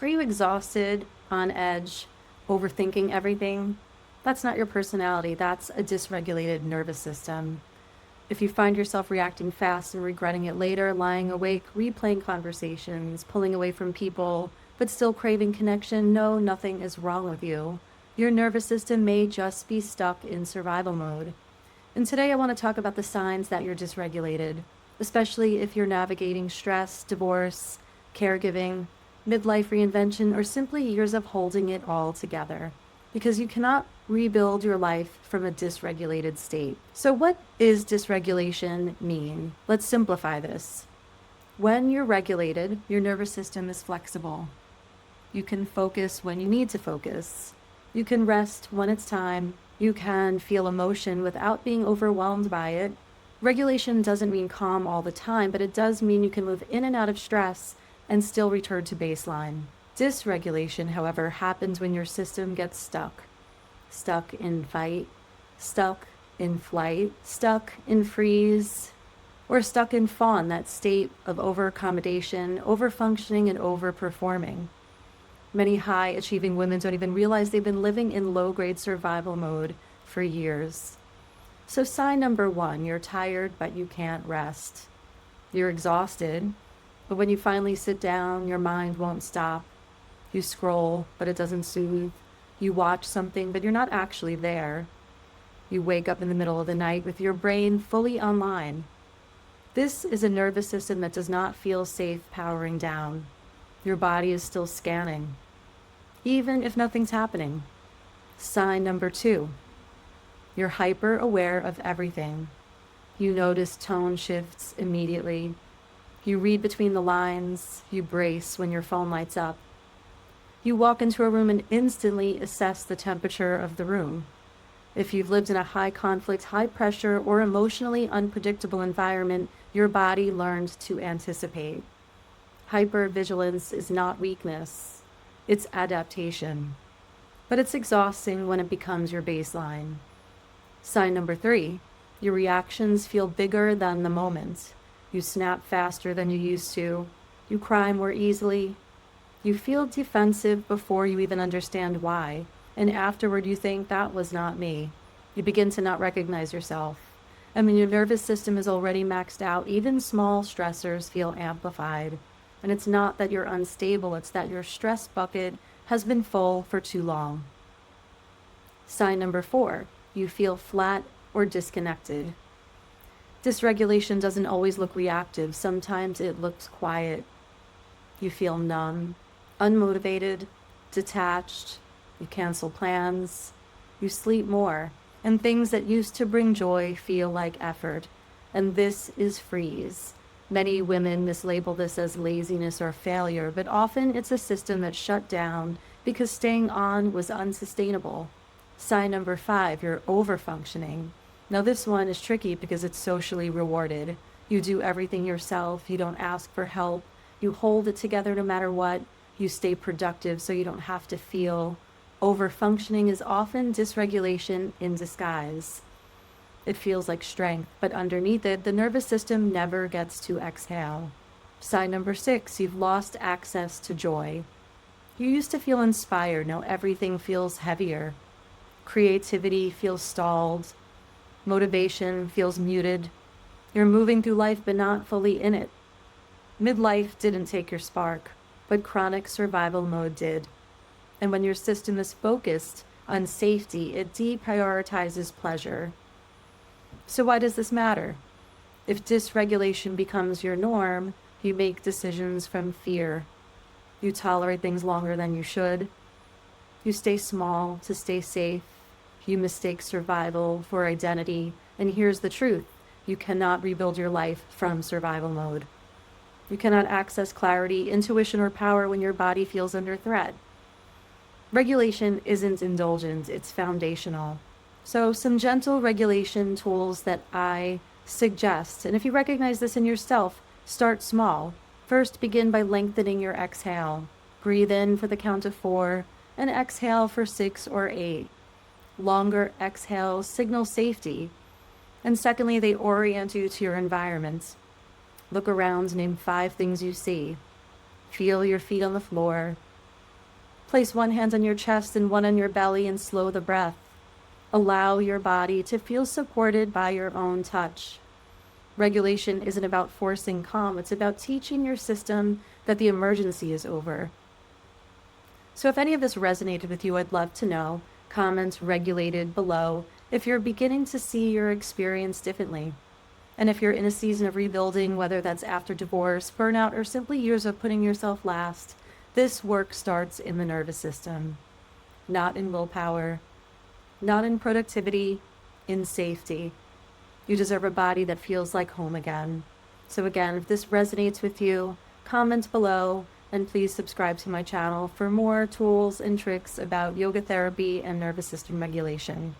Are you exhausted, on edge, overthinking everything? That's not your personality. That's a dysregulated nervous system. If you find yourself reacting fast and regretting it later, lying awake, replaying conversations, pulling away from people, but still craving connection, no, nothing is wrong with you. Your nervous system may just be stuck in survival mode. And today I want to talk about the signs that you're dysregulated, especially if you're navigating stress, divorce, caregiving, midlife reinvention, or simply years of holding it all together. Because you cannot rebuild your life from a dysregulated state. So, what is dysregulation mean? Let's simplify this. When you're regulated, your nervous system is flexible. You can focus when you need to focus. You can rest when it's time. You can feel emotion without being overwhelmed by it. Regulation doesn't mean calm all the time, but it does mean you can move in and out of stress and still return to baseline. Dysregulation, however, happens when your system gets stuck. Stuck in fight, stuck in flight, stuck in freeze, or stuck in Fawn, that state of over-accommodation, over-functioning, and over-performing. Many high-achieving women don't even realize they've been living in low-grade survival mode for years. So sign number one, you're tired, but you can't rest. You're exhausted, but when you finally sit down, your mind won't stop. You scroll, but it doesn't soothe. You watch something, but you're not actually there. You wake up in the middle of the night with your brain fully online. This is a nervous system that does not feel safe powering down. Your body is still scanning, even if nothing's happening. Sign number two, you're hyper aware of everything. You notice tone shifts immediately. You read between the lines. You brace when your phone lights up. You walk into a room and instantly assess the temperature of the room. If you've lived in a high conflict, high pressure, or emotionally unpredictable environment, your body learned to anticipate. Hypervigilance is not weakness, it's adaptation. But it's exhausting when it becomes your baseline. Sign number three, your reactions feel bigger than the moment. You snap faster than you used to. You cry more easily. You feel defensive before you even understand why. And afterward, you think, that was not me. You begin to not recognize yourself. And when your nervous system is already maxed out, even small stressors feel amplified. And it's not that you're unstable, it's that your stress bucket has been full for too long. Sign number four, you feel flat or disconnected. Dysregulation doesn't always look reactive. Sometimes it looks quiet. You feel numb, unmotivated, detached. You cancel plans. You sleep more. And things that used to bring joy feel like effort. And this is freeze. Many women mislabel this as laziness or failure, but often it's a system that shut down because staying on was unsustainable. Sign number five, you're overfunctioning. Now this one is tricky because it's socially rewarded. You do everything yourself. You don't ask for help. You hold it together no matter what. You stay productive so you don't have to feel. Overfunctioning is often dysregulation in disguise. It feels like strength, but underneath it, the nervous system never gets to exhale. Sign number six, you've lost access to joy. You used to feel inspired. Now everything feels heavier. Creativity feels stalled. Motivation feels muted. You're moving through life but not fully in it. Midlife didn't take your spark, but chronic survival mode did. And when your system is focused on safety, it deprioritizes pleasure. So why does this matter? If dysregulation becomes your norm, you make decisions from fear. You tolerate things longer than you should. You stay small to stay safe. You mistake survival for identity. And here's the truth. You cannot rebuild your life from survival mode. You cannot access clarity, intuition, or power when your body feels under threat. Regulation isn't indulgent, it's foundational. So some gentle regulation tools that I suggest, and if you recognize this in yourself, start small. First, begin by lengthening your exhale. Breathe in for the count of 4 and exhale for 6 or 8. Longer exhales signal safety. And secondly, they orient you to your environment. Look around, name 5 things you see. Feel your feet on the floor. Place one hand on your chest and one on your belly and slow the breath. Allow your body to feel supported by your own touch. Regulation isn't about forcing calm. It's about teaching your system that the emergency is over. So if any of this resonated with you, I'd love to know. Comment regulated below if you're beginning to see your experience differently. And if you're in a season of rebuilding, whether that's after divorce, burnout, or simply years of putting yourself last, this work starts in the nervous system, not in willpower, not in productivity, in safety. You deserve a body that feels like home again. So again, if this resonates with you, comment below, and please subscribe to my channel for more tools and tricks about yoga therapy and nervous system regulation.